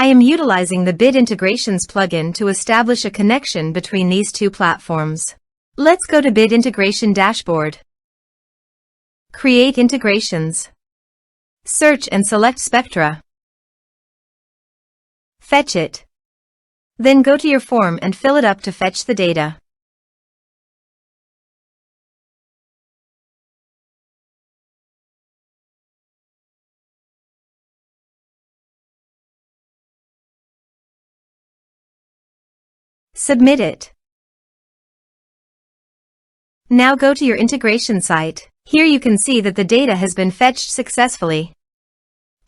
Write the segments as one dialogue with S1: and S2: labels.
S1: I am utilizing the Bid Integrations plugin to establish a connection between these two platforms. Let's go to Bid Integration Dashboard. Create integrations. Search and select Spectra. Fetch it. Then go to your form and fill it up to fetch the data. Submit it. Now go to your integration site. Here you can see that the data has been fetched successfully.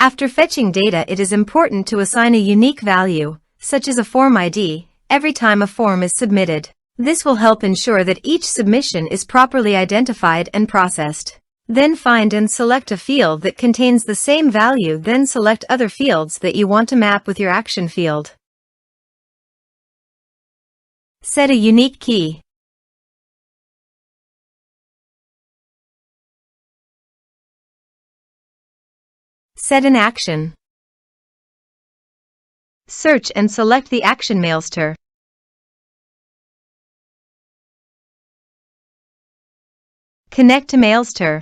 S1: After fetching data, it is important to assign a unique value, such as a form ID, every time a form is submitted. This will help ensure that each submission is properly identified and processed. Then find and select a field that contains the same value, then select other fields that you want to map with your action field. Set a unique key. Set an action. Search and select the action Mailster. Connect to Mailster.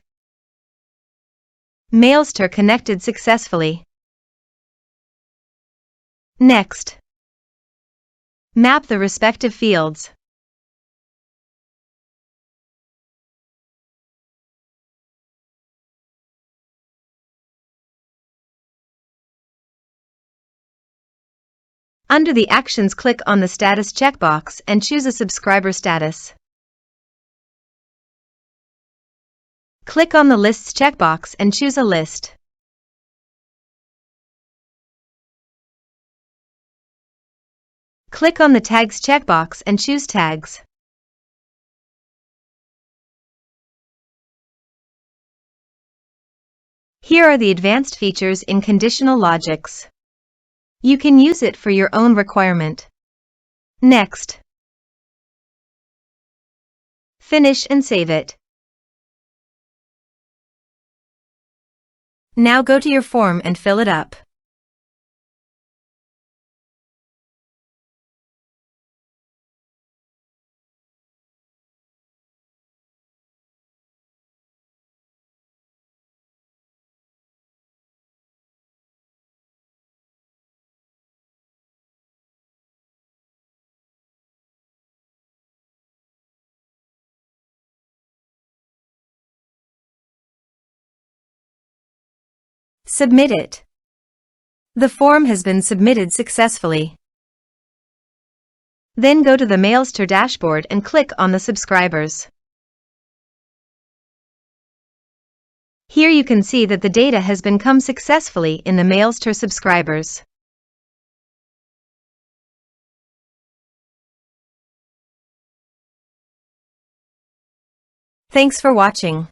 S1: Mailster connected successfully. Next, map the respective fields. Under the Actions, click on the Status checkbox and choose a subscriber status. Click on the Lists checkbox and choose a list. Click on the Tags checkbox and choose Tags. Here are the advanced features in conditional logics. You can use it for your own requirement. Next. Finish and save it. Now go to your form and fill it up. Submit it. The form has been submitted successfully. Then go to the Mailster dashboard and click on the subscribers. Here you can see that the data has been come successfully in the Mailster subscribers. Thanks for watching.